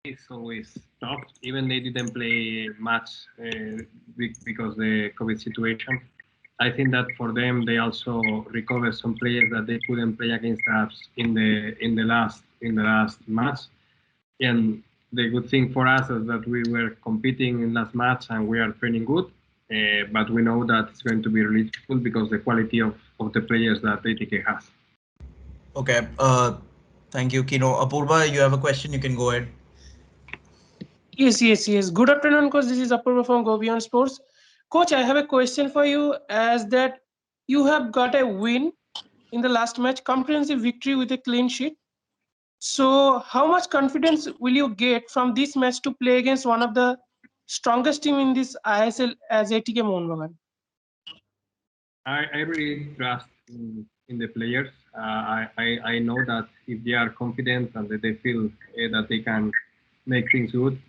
It's always tough. Even they didn't play much because the COVID situation. I think that for them, they also recovered some players that they couldn't play against us in the last match. And the good thing for us is that we were competing in last match and we are training good. But we know that it's going to be really difficult because the quality of the players that ATK has. Okay. Thank you, Kino. Apurva, you have a question? You can go ahead. Yes. Good afternoon, coach. This is Apurva from Go Beyond Sports. Coach, I have a question for you as that you have got a win in the last match, comprehensive victory with a clean sheet. So how much confidence will you get from this match to play against one of the strongest team in this ISL as ATK Mohun? I really trust in the players. I know that if they are confident and that they feel that they can make things good,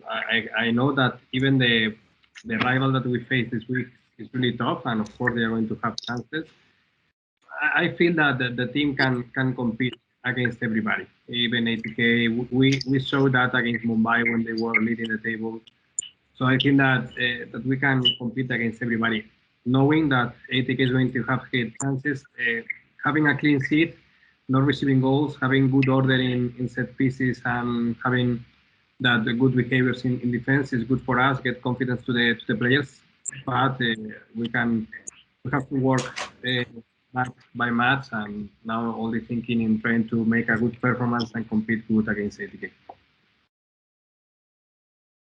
I know that even the rival that we face this week is really tough, and of course they are going to have chances. I feel that the team can compete against everybody, even ATK. We saw that against Mumbai when they were leading the table. So I think that we can compete against everybody, knowing that ATK is going to have great chances, having a clean sheet, not receiving goals, having good order in set pieces, and having that the good behaviors in defense is good for us. Get confidence to the players, but we have to work match by match, and now only thinking in trying to make a good performance and compete good against ATK.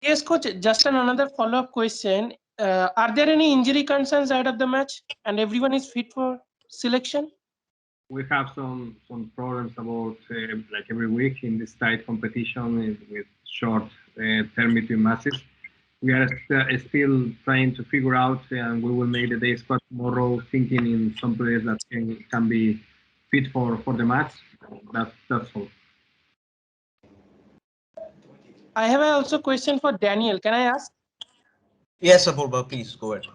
Yes, coach. Just another follow-up question. Are there any injury concerns out of the match, and everyone is fit for selection? We have some problems about like every week in this tight competition with short term between matches. We are still trying to figure out, and we will make the day squad tomorrow, thinking in some players that can be fit for the match. That's all. I have also a question for Daniel. Can I ask? Yes, Apurva, please go ahead.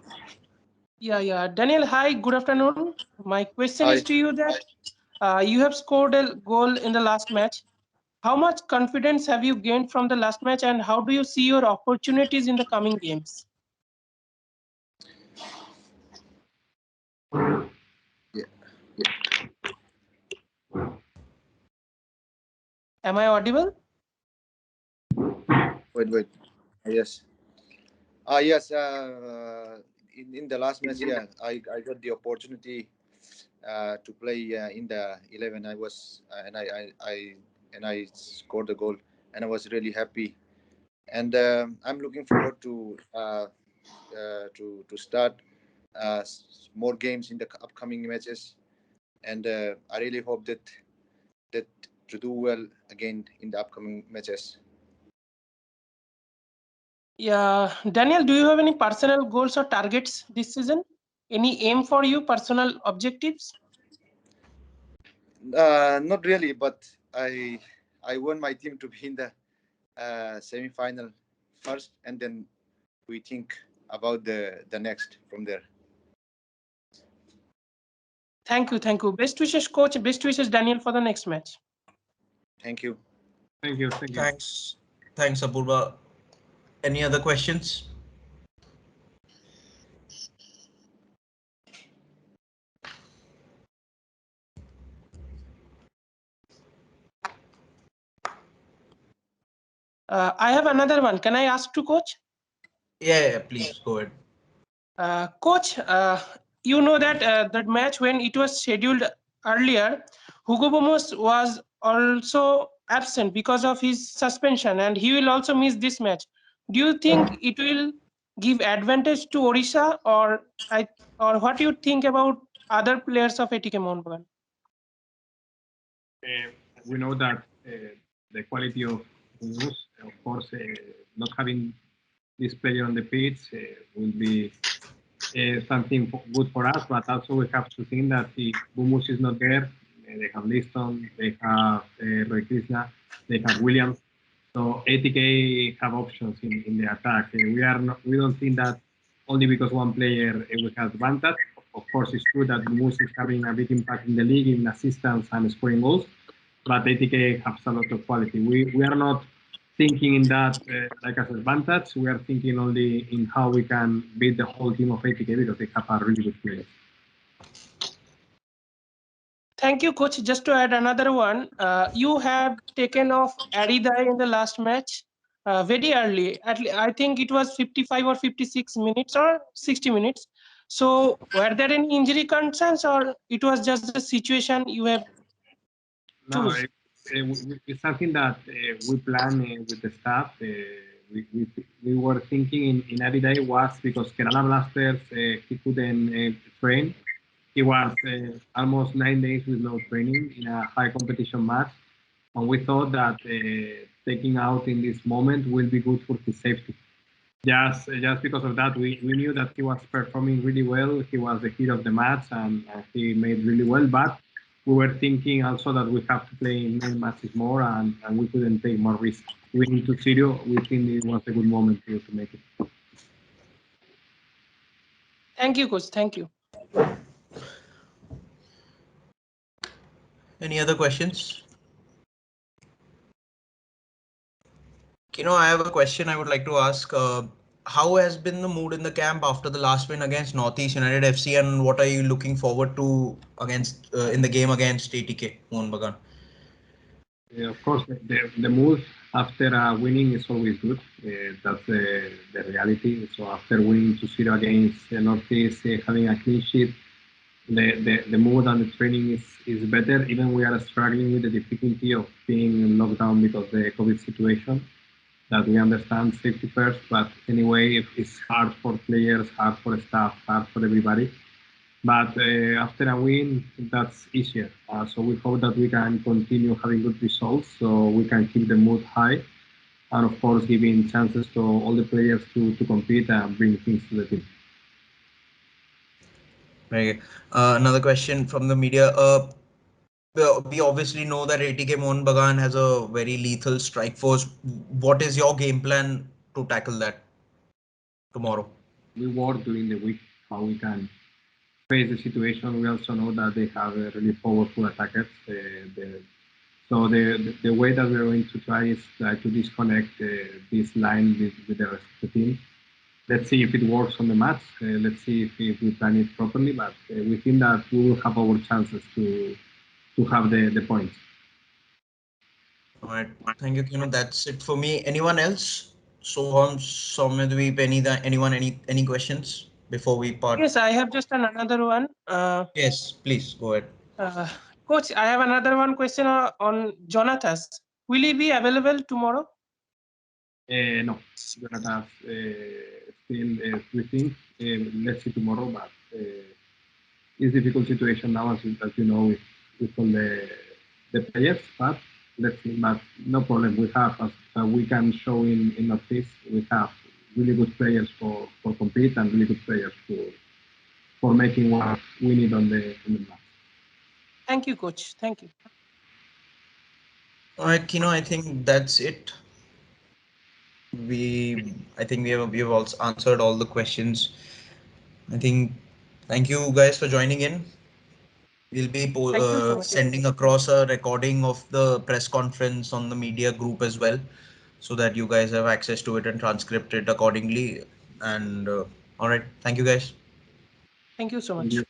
Yeah. Daniel, hi, good afternoon. My question is to you that you have scored a goal in the last match. How much confidence have you gained from the last match, and how do you see your opportunities in the coming games? Am I audible? Wait. Yes. Yes. In the last match, yeah, I got the opportunity to play in the 11. I was and I scored the goal, and I was really happy. And I'm looking forward to start more games in the upcoming matches. And I really hope that to do well again in the upcoming matches. Yeah, Daniel, do you have any personal goals or targets this season? Any aim for you, personal objectives? Not really, but I want my team to be in the semi-final first, and then we think about the next from there. Thank you. Best wishes, coach. Best wishes, Daniel, for the next match. Thank you. Thank you. Thanks, Apurva. Any other questions? I have another one. Can I ask to coach? Yeah, please go ahead. Coach, you know that that match when it was scheduled earlier, Hugo Bomas was also absent because of his suspension, and he will also miss this match. Do you think it will give advantage to Odisha, or what do you think about other players of ATK Mohun? We know that the quality of Humus, of course, not having this player on the pitch will be something good for us, but also we have to think that if Bumus is not there, they have Liston, they have Roy Krishna, they have Williams. So ATK have options in the attack. We don't think that only because one player will have advantage. Of course, it's true that Bumus is having a big impact in the league in assistance and scoring goals, but ATK has a lot of quality. We are not thinking in that like as advantage. We are thinking only in how we can beat the whole team of ATK because they have a really good players. Thank you, coach. Just to add another one, you have taken off Arida in the last match very early. I think it was 55 or 56 minutes or 60 minutes. So were there any injury concerns or it was just the situation you have No, choose? it's something that we plan with the staff. We were thinking in every day was because Kerala Blasters he couldn't train. He was almost 9 days with no training in a high competition match, and we thought that taking out in this moment will be good for his safety. Just because of that, we knew that he was performing really well. He was the hero of the match, and he made really well. But we were thinking also that we have to play many matches more, and we couldn't take more risk. We need to zero. We think it was a good moment to make it. Thank you, coach. Thank you. Any other questions? I have a question I would like to ask. How has been the mood in the camp after the last win against Northeast United FC, and what are you looking forward to against in the game against ATK, Mohun Bagan? Of course, the mood after winning is always good. That's the reality. So after winning 2-0 against Northeast, having a clean sheet, the mood and the training is better. Even we are struggling with the difficulty of being in lockdown because of the COVID situation. That we understand safety first, but anyway, it's hard for players, hard for staff, hard for everybody. But after a win, that's easier. So we hope that we can continue having good results, so we can keep the mood high, and of course, giving chances to all the players to compete and bring things to the team. Very good. Another question from the media. We obviously know that ATK Mohun Bagan has a very lethal strike force. What is your game plan to tackle that tomorrow? We work during the week how we can face the situation. We also know that they have really powerful attackers. So the way that we're going to try is try to disconnect this line with the rest of the team. Let's see if it works on the match. Let's see if we plan it properly. But we think that we will have our chances to have the points. All right. Thank you, Kino. That's it for me. Anyone else? Soham, Soumyadweep, anyone, any questions before we part? Yes, I have just another one. Yes, please go ahead. Coach, I have another one question on Jonathas. Will he be available tomorrow? No, Jonathan still we think. Let's see tomorrow, but it's a difficult situation now, as you know, with all the players. But let's see, but no problem. We have, as we can show in Northeast, we have really good players for compete and really good players for making what we need on the match. Thank you, coach. Thank you. All right, Kino, I think that's it. I think we have also answered all the questions. I think thank you guys for joining in. We'll be Thank you so much. sending across a recording of the press conference on the media group as well, so that you guys have access to it and transcript it accordingly. And all right, thank you guys. Thank you so much. Thank you.